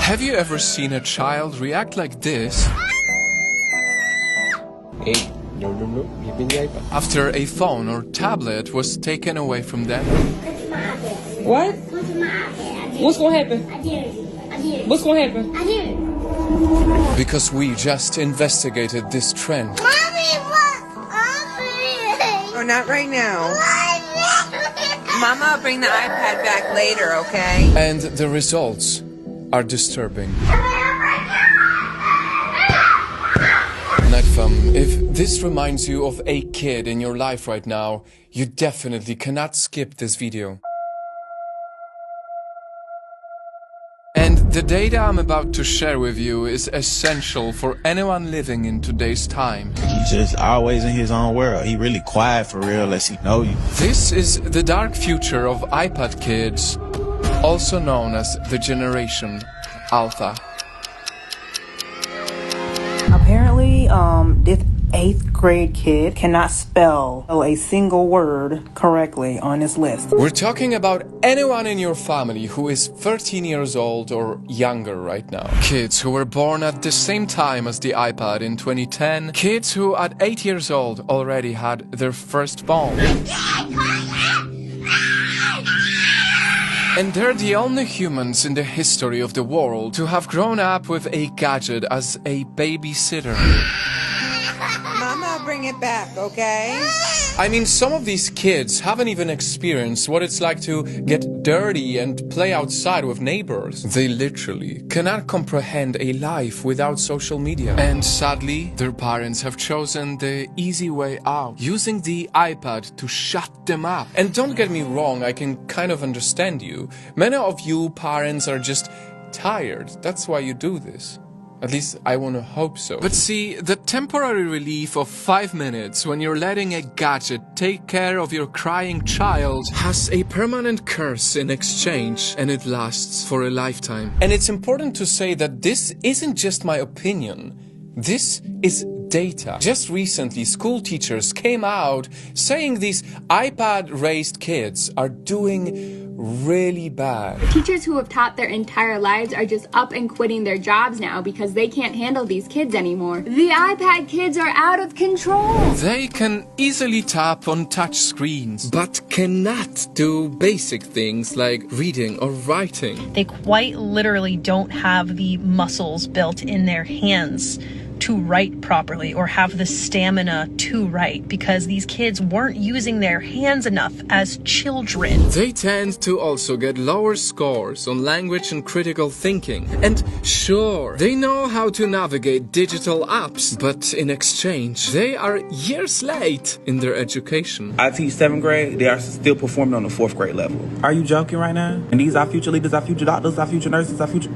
Have you ever seen a child react like this? Hey, no, give me the iPad. After a phone or tablet was taken away from them? What? What's gonna happen? What's gonna happen? Because we just investigated this trend. Mommy, what? Mommy. Oh, not right now. Mama, I'll bring the iPad back later, okay? And the results are disturbing. Netfam, if this reminds you of a kid in your life right now, you definitely cannot skip this video. And the data I'm about to share with you is essential for anyone living in today's time. He's just always in his own world. He really quiet for real, unless he know you. This is the dark future of iPad kids, also known as the Generation Alpha. Apparently, this 8th grade kid cannot spell a single word correctly on this list. We're talking about anyone in your family who is 13 years old or younger right now. Kids who were born at the same time as the iPad in 2010. Kids who at 8 years old already had their first phone. And they're the only humans in the history of the world to have grown up with a gadget as a babysitter. Mama, I'll bring it back, okay? I mean, some of these kids haven't even experienced what it's like to get dirty and play outside with neighbors. They literally cannot comprehend a life without social media. And sadly, their parents have chosen the easy way out, using the iPad to shut them up. And don't get me wrong, I can kind of understand you. Many of you parents are just tired. That's why you do this. At least I want to hope so. But see, the temporary relief of 5 minutes when you're letting a gadget take care of your crying child has a permanent curse in exchange, and it lasts for a lifetime. And it's important to say that this isn't just my opinion. This is data. Just recently, school teachers came out saying these iPad-raised kids are doing really bad. Teachers who have taught their entire lives are just up and quitting their jobs now because they can't handle these kids anymore. The iPad kids are out of control. They can easily tap on touch screens, but cannot do basic things like reading or writing. They quite literally don't have the muscles built in their hands to write properly or have the stamina to write because these kids weren't using their hands enough as children. They tend to also get lower scores on language and critical thinking. And sure, they know how to navigate digital apps, but in exchange, they are years late in their education. I teach 7th grade, they are still performing on the 4th grade level. Are you joking right now? And these are future leaders, our future doctors, our future nurses, our future...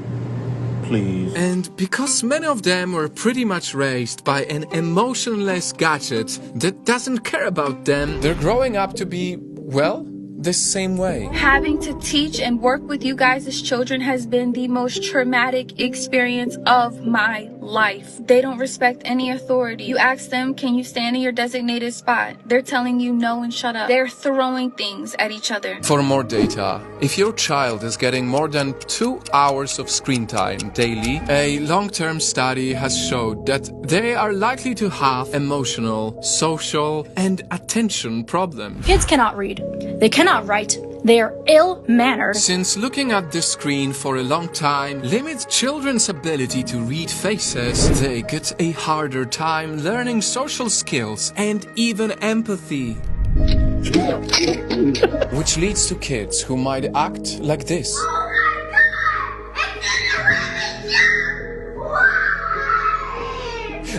Please. And because many of them were pretty much raised by an emotionless gadget that doesn't care about them, they're growing up to be, well, the same way. Having to teach and work with you guys as children has been the most traumatic experience of my life. They don't respect any authority. You ask them, can you stand in your designated spot? They're telling you no and shut up. They're throwing things at each other. For more data, if your child is getting more than 2 hours of screen time daily, a long-term study has showed that they are likely to have emotional, social, and attention problems. Kids cannot read. They cannot write. They are ill-mannered. Since looking at the screen for a long time limits children's ability to read faces, they get a harder time learning social skills and even empathy. Which leads to kids who might act like this.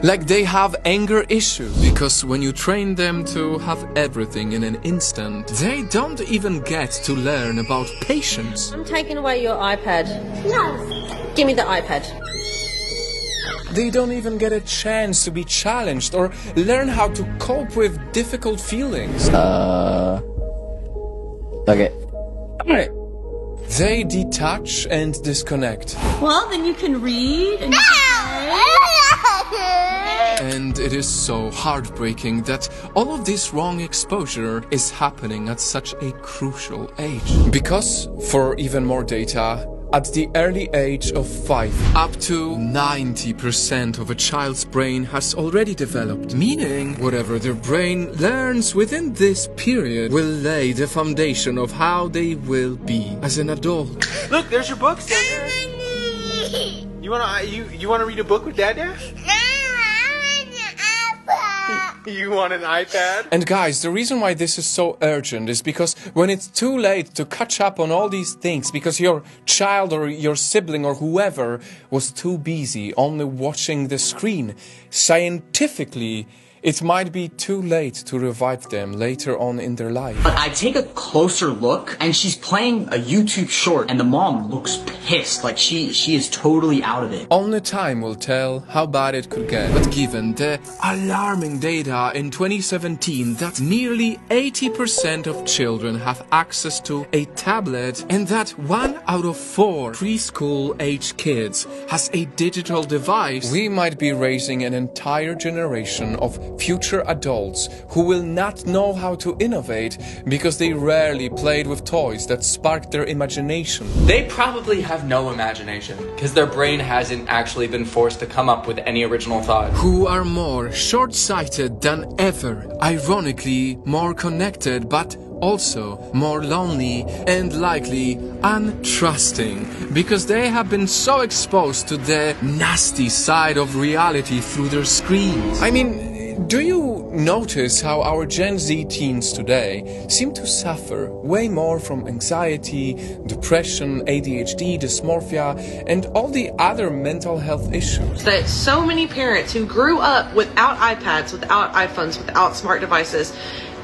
Like they have anger issues, because when you train them to have everything in an instant, they don't even get to learn about patience. I'm taking away your iPad. No. Give me the iPad. They don't even get a chance to be challenged or learn how to cope with difficult feelings. Okay. Alright. They detach and disconnect. Well, then you can read and And it is so heartbreaking that all of this wrong exposure is happening at such a crucial age. Because, for even more data, at the early age of 5. Up to 90% of a child's brain has already developed, meaning whatever their brain learns within this period will lay the foundation of how they will be as an adult. Look, there's your books down there. You wanna read a book with Dad there? You want an iPad? And guys, the reason why this is so urgent is because when it's too late to catch up on all these things because your child or your sibling or whoever was too busy only watching the screen, scientifically, it might be too late to revive them later on in their life. But I take a closer look and she's playing a YouTube short and the mom looks pissed, like she is totally out of it. Only time will tell how bad it could get. But given the alarming data in 2017 that nearly 80% of children have access to a tablet and that 1 out of 4 preschool-age kids has a digital device, we might be raising an entire generation of future adults who will not know how to innovate because they rarely played with toys that sparked their imagination. They probably have no imagination because their brain hasn't actually been forced to come up with any original thought. Who are more short-sighted than ever, ironically more connected but also more lonely and likely untrusting because they have been so exposed to the nasty side of reality through their screens. I mean, do you notice how our Gen Z teens today seem to suffer way more from anxiety, depression, ADHD, dysmorphia, and all the other mental health issues? That so many parents who grew up without iPads, without iPhones, without smart devices,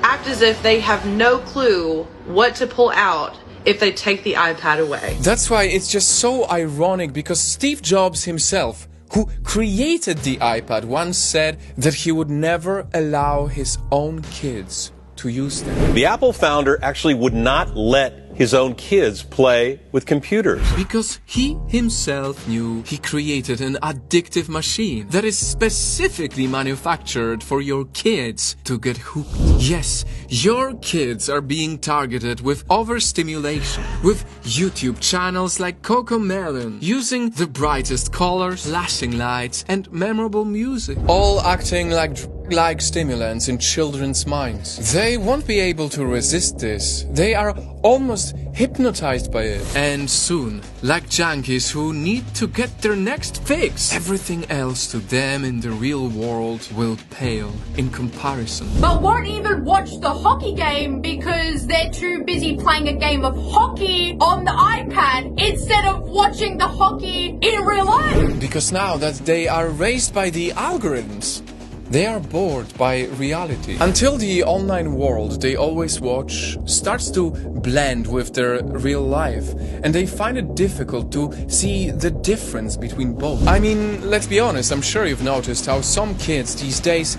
act as if they have no clue what to pull out if they take the iPad away. That's why it's just so ironic because Steve Jobs himself, who created the iPad, once said that he would never allow his own kids to use them. The Apple founder actually would not let his own kids play with computers. Because he himself knew he created an addictive machine that is specifically manufactured for your kids to get hooked. Yes, your kids are being targeted with overstimulation, with YouTube channels like Cocomelon, using the brightest colors, flashing lights, and memorable music, all acting like stimulants in children's minds. They won't be able to resist this. They are almost hypnotized by it. And soon, like junkies who need to get their next fix, everything else to them in the real world will pale in comparison. But won't even watch the hockey game because they're too busy playing a game of hockey on the iPad instead of watching the hockey in real life. Because now that they are raised by the algorithms, they are bored by reality. Until the online world they always watch starts to blend with their real life, and they find it difficult to see the difference between both. I mean, let's be honest, I'm sure you've noticed how some kids these days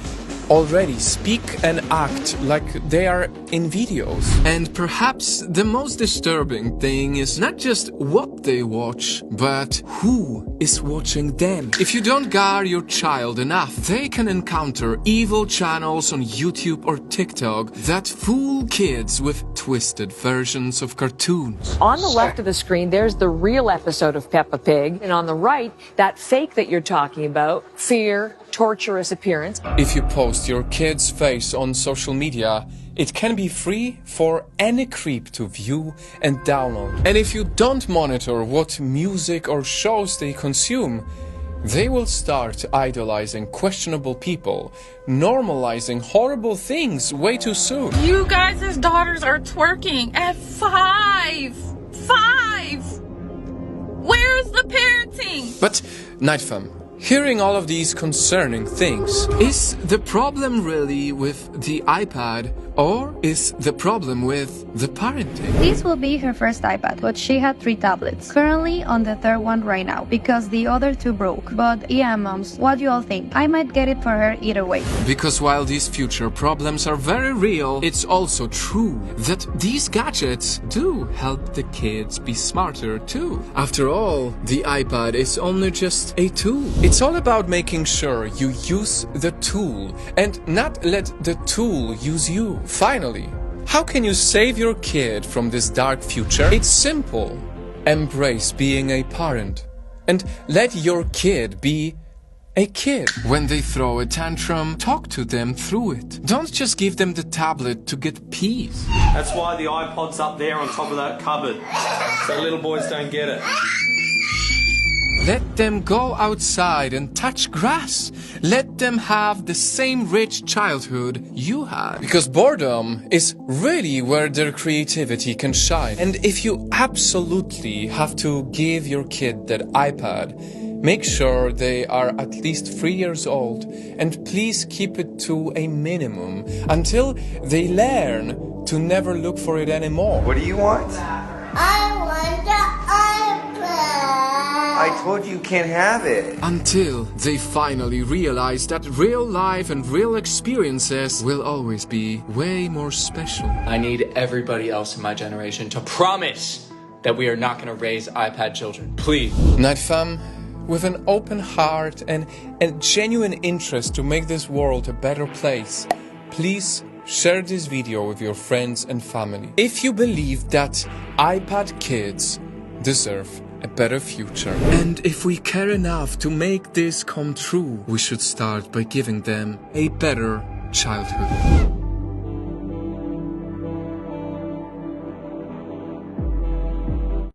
already speak and act like they are in videos. And perhaps the most disturbing thing is not just what they watch, but who is watching them. If you don't guard your child enough, they can encounter evil channels on YouTube or TikTok that fool kids with twisted versions of cartoons. On the left of the screen, there's the real episode of Peppa Pig, and on the right, that fake that you're talking about, fear, torturous appearance. If you post your kid's face on social media, it can be free for any creep to view and download. And if you don't monitor what music or shows they consume, they will start idolizing questionable people, normalizing horrible things way too soon. You guys' daughters are twerking at 5. 5! Where's the parenting? But, Nightfam, hearing all of these concerning things, is the problem really with the iPad, or is the problem with the parenting? This will be her first iPad, but she had 3 tablets. Currently on the 3rd one right now, because the other 2 broke. But yeah, moms, what do you all think? I might get it for her either way. Because while these future problems are very real, it's also true that these gadgets do help the kids be smarter too. After all, the iPad is only just a tool. It's all about making sure you use the tool and not let the tool use you. Finally, how can you save your kid from this dark future? It's simple Embrace being a parent. And let your kid be a kid. When they throw a tantrum, talk to them through it. Don't just give them the tablet to get peace. That's why the iPod's up there on top of that cupboard, so little boys don't get it. Let them go outside and touch grass. Let them have the same rich childhood you had. Because boredom is really where their creativity can shine. And if you absolutely have to give your kid that iPad, make sure they are at least 3 years old. And please keep it to a minimum until they learn to never look for it anymore. What do you want? I want the iPad. I told you can't have it. Until they finally realize that real life and real experiences will always be way more special. I need everybody else in my generation to promise that we are not going to raise iPad children. Please. Night fam, with an open heart and genuine interest to make this world a better place, please share this video with your friends and family. If you believe that iPad kids deserve a better future. And if we care enough to make this come true, we should start by giving them a better childhood.